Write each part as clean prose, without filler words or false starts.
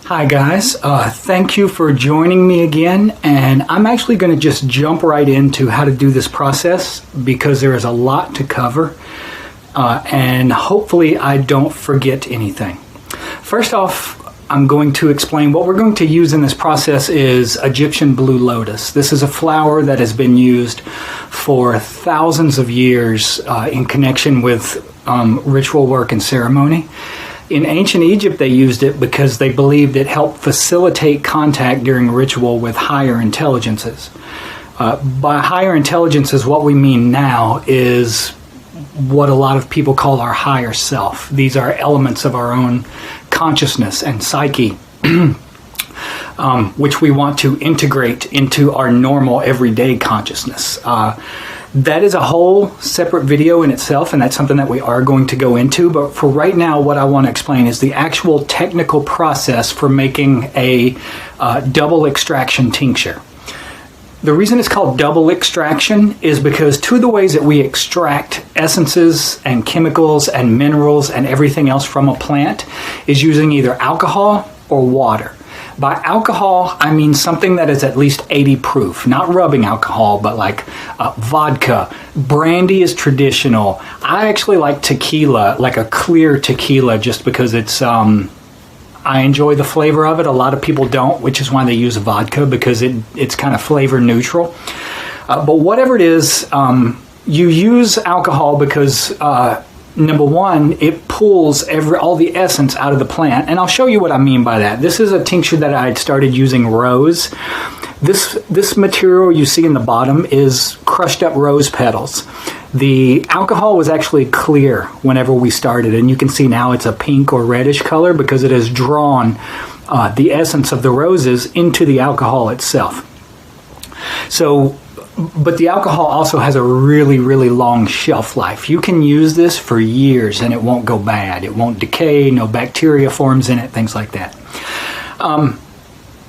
Hi guys, thank you for joining me again, and I'm actually going to just jump right into how to do this process because there is a lot to cover, and hopefully I don't forget anything. First off, I'm going to explain what we're going to use in this process is Egyptian blue lotus. This is a flower that has been used for thousands of years in connection with ritual work and ceremony. In ancient Egypt, they used it because they believed it helped facilitate contact during ritual with higher intelligences. By higher intelligences, what we mean now is what a lot of people call our higher self. These are elements of our own consciousness and psyche, which we want to integrate into our normal everyday consciousness. That is a whole separate video in itself, and that's something that we are going to go into. But for right now, what I want to explain is the actual technical process for making a double extraction tincture. The reason it's called double extraction is because two of the ways that we extract essences and chemicals and minerals and everything else from a plant is using either alcohol or water. By alcohol, I mean something that is at least 80 proof, not rubbing alcohol, but like vodka. Brandy is traditional. I actually like tequila, like a clear tequila, just because it's, I enjoy the flavor of it. A lot of people don't, which is why they use vodka, because it's kind of flavor neutral. But whatever it is, you use alcohol because number one, it pulls all the essence out of the plant. And I'll show you what I mean by that. This is a tincture that I had started using rose. This material you see in the bottom is crushed up rose petals. The alcohol was actually clear whenever we started. And you can see now it's a pink or reddish color because it has drawn the essence of the roses into the alcohol itself. But the alcohol also has a really, really long shelf life. You can use this for years and it won't go bad. It won't decay, no bacteria forms in it, things like that.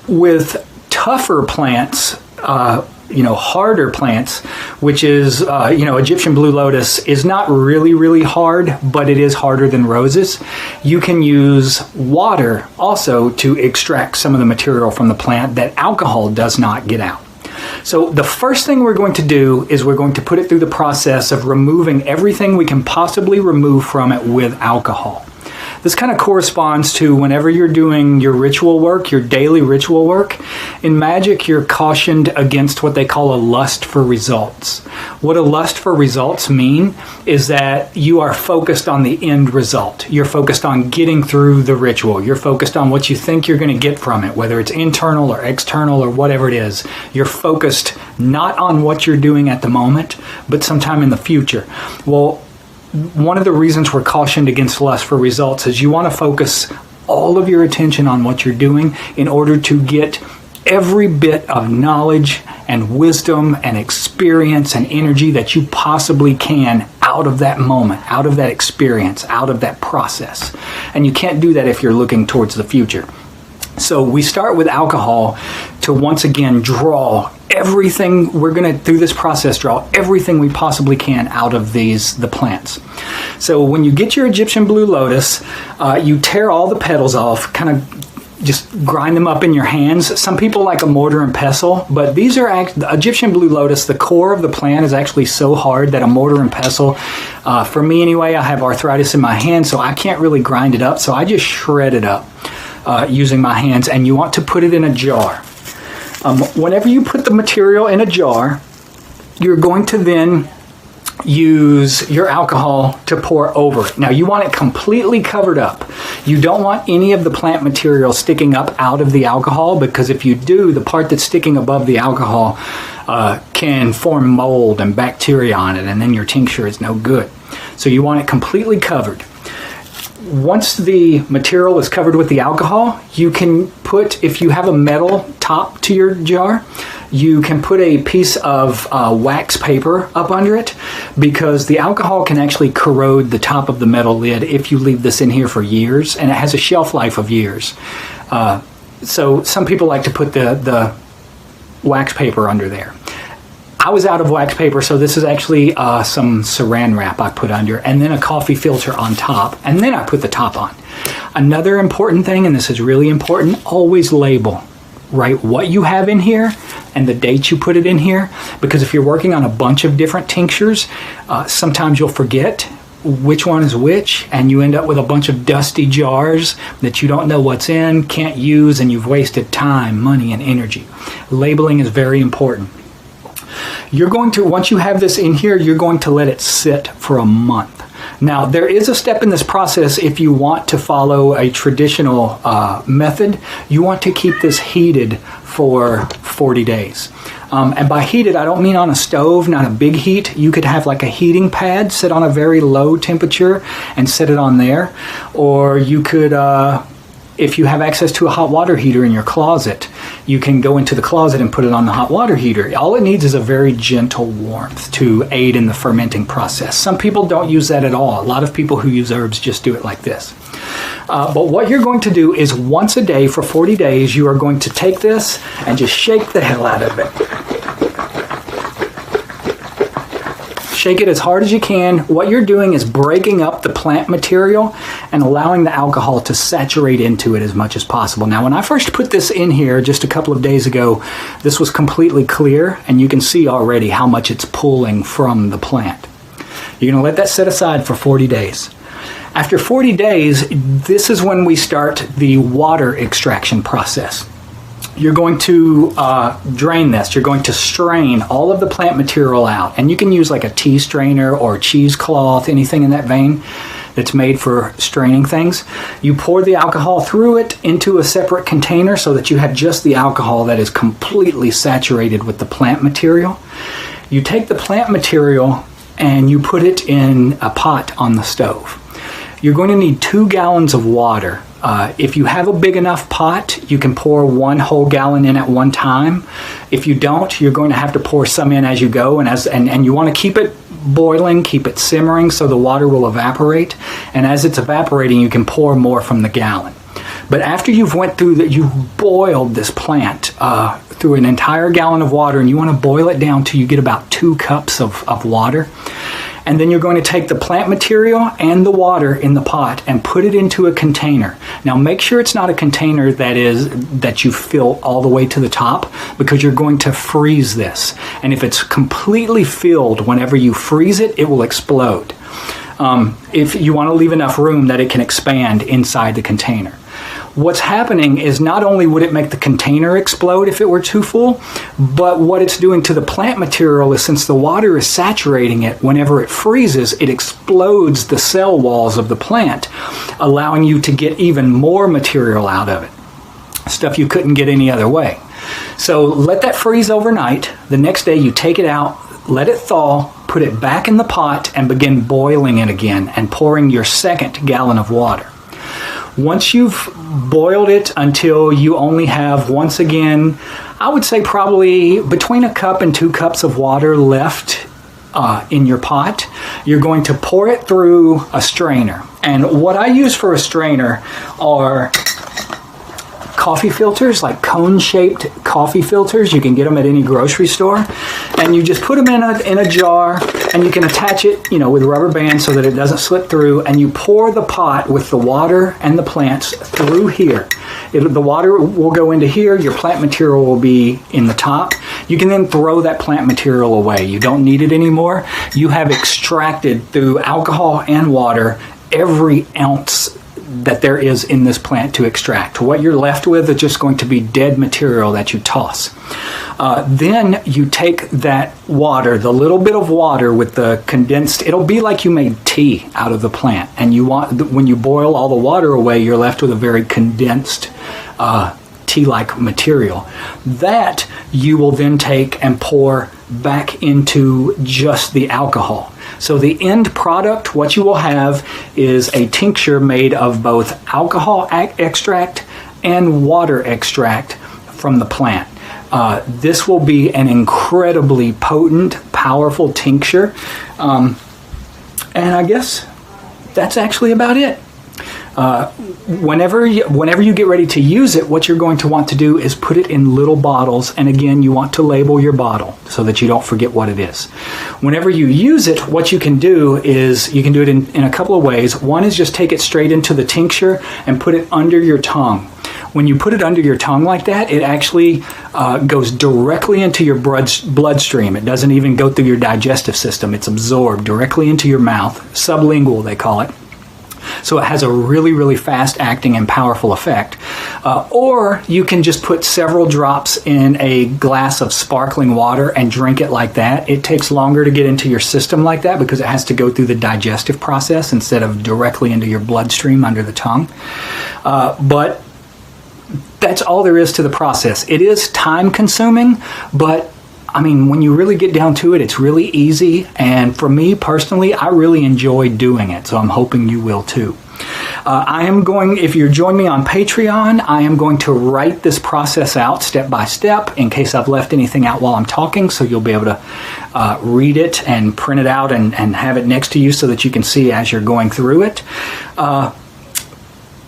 With tougher plants, harder plants, which is, Egyptian blue lotus is not really, really hard, but it is harder than roses. You can use water also to extract some of the material from the plant that alcohol does not get out. So the first thing we're going to do is we're going to put it through the process of removing everything we can possibly remove from it with alcohol. This kind of corresponds to whenever you're doing your ritual work, your daily ritual work. In magic, you're cautioned against what they call a lust for results. What a lust for results mean is that you are focused on the end result. You're focused on getting through the ritual. You're focused on what you think you're going to get from it, whether it's internal or external or whatever it is. You're focused not on what you're doing at the moment, but sometime in the future. Well, one of the reasons we're cautioned against lust for results is you want to focus all of your attention on what you're doing in order to get every bit of knowledge and wisdom and experience and energy that you possibly can out of that moment, out of that experience, out of that process. And you can't do that if you're looking towards the future. So we start with alcohol to once again draw everything, we're going to, through this process, draw everything we possibly can out of the plants. So when you get your Egyptian blue lotus, you tear all the petals off, kind of just grind them up in your hands. Some people like a mortar and pestle, but these are the Egyptian blue lotus, the core of the plant is actually so hard that a mortar and pestle, for me anyway, I have arthritis in my hand, so I can't really grind it up, so I just shred it up using my hands, and you want to put it in a jar. Whenever you put the material in a jar, you're going to then use your alcohol to pour over it. Now, you want it completely covered up. You don't want any of the plant material sticking up out of the alcohol, because if you do, the part that's sticking above the alcohol can form mold and bacteria on it, and then your tincture is no good. So you want it completely covered. Once the material is covered with the alcohol, you can put, if you have a metal top to your jar, you can put a piece of wax paper up under it, because the alcohol can actually corrode the top of the metal lid if you leave this in here for years, and it has a shelf life of years. So some people like to put the wax paper under there. I was out of wax paper, so this is actually some saran wrap I put under, and then a coffee filter on top, and then I put the top on. Another important thing, and this is really important, always label. Write what you have in here and the date you put it in here, because if you're working on a bunch of different tinctures, sometimes you'll forget which one is which, and you end up with a bunch of dusty jars that you don't know what's in, can't use, and you've wasted time, money, and energy. Labeling is very important. You're going to, once you have this in here, you're going to let it sit for a month. Now, there is a step in this process if you want to follow a traditional method. You want to keep this heated for 40 days. And by heated, I don't mean on a stove, not a big heat. You could have like a heating pad sit on a very low temperature and set it on there. Or you could, if you have access to a hot water heater in your closet, you can go into the closet and put it on the hot water heater. All it needs is a very gentle warmth to aid in the fermenting process. Some people don't use that at all. A lot of people who use herbs just do it like this. But what you're going to do is once a day for 40 days, you are going to take this and just shake the hell out of it. Shake it as hard as you can. What you're doing is breaking up the plant material and allowing the alcohol to saturate into it as much as possible. Now, when I first put this in here just a couple of days ago, this was completely clear, and you can see already how much it's pulling from the plant. You're going to let that set aside for 40 days. After 40 days, this is when we start the water extraction process. You're going to drain this. You're going to strain all of the plant material out. And you can use like a tea strainer or cheesecloth, anything in that vein that's made for straining things. You pour the alcohol through it into a separate container so that you have just the alcohol that is completely saturated with the plant material. You take the plant material and you put it in a pot on the stove. You're going to need 2 gallons of water. If you have a big enough pot, you can pour 1 whole gallon in at one time. If you don't, you're going to have to pour some in as you go, and you want to keep it boiling, keep it simmering so the water will evaporate. And as it's evaporating, you can pour more from the gallon. But after you've went through that, you've boiled this plant through an entire gallon of water, and you want to boil it down till you get about 2 cups of water. And then you're going to take the plant material and the water in the pot and put it into a container. Now make sure it's not a container that you fill all the way to the top, because you're going to freeze this. And if it's completely filled, whenever you freeze it, it will explode. If you want to leave enough room that it can expand inside the container. What's happening is not only would it make the container explode if it were too full, but what it's doing to the plant material is, since the water is saturating it, whenever it freezes, it explodes the cell walls of the plant, allowing you to get even more material out of it. Stuff you couldn't get any other way. So let that freeze overnight. The next day you take it out, let it thaw, put it back in the pot, and begin boiling it again and pouring your 2nd gallon of water. Once you've boiled it until you only have, once again, I would say probably between 1 cup and 2 cups of water left in your pot, you're going to pour it through a strainer. And what I use for a strainer are coffee filters, like cone-shaped coffee filters. You can get them at any grocery store. And you just put them in a jar, and you can attach it, with rubber bands so that it doesn't slip through, and you pour the pot with the water and the plants through here. The water will go into here, your plant material will be in the top. You can then throw that plant material away. You don't need it anymore. You have extracted through alcohol and water every ounce that there is in this plant to extract. What you're left with is just going to be dead material that you toss. Then you take that water, the little bit of water with the condensed, it'll be like you made tea out of the plant. And when you boil all the water away, you're left with a very condensed tea-like material. That you will then take and pour back into just the alcohol. So the end product, what you will have, is a tincture made of both alcohol extract and water extract from the plant. This will be an incredibly potent, powerful tincture. And I guess that's actually about it. Whenever you get ready to use it, what you're going to want to do is put it in little bottles. And again, you want to label your bottle so that you don't forget what it is. Whenever you use it, what you can do is you can do it in a couple of ways. One is just take it straight into the tincture and put it under your tongue. When you put it under your tongue like that, it actually goes directly into your bloodstream. It doesn't even go through your digestive system. It's absorbed directly into your mouth. Sublingual, they call it. So it has a really, really fast acting and powerful effect. Or you can just put several drops in a glass of sparkling water and drink it like that. It takes longer to get into your system like that because it has to go through the digestive process instead of directly into your bloodstream under the tongue. But that's all there is to the process. It is time consuming, but I mean, when you really get down to it, it's really easy. And for me personally, I really enjoy doing it. So I'm hoping you will too. If you're joining me on Patreon, I am going to write this process out step by step in case I've left anything out while I'm talking. So you'll be able to read it and print it out and have it next to you so that you can see as you're going through it.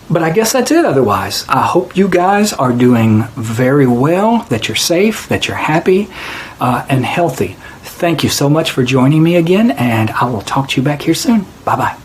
But I guess that's it otherwise. I hope you guys are doing very well, that you're safe, that you're happy, and healthy. Thank you so much for joining me again, and I will talk to you back here soon. Bye-bye.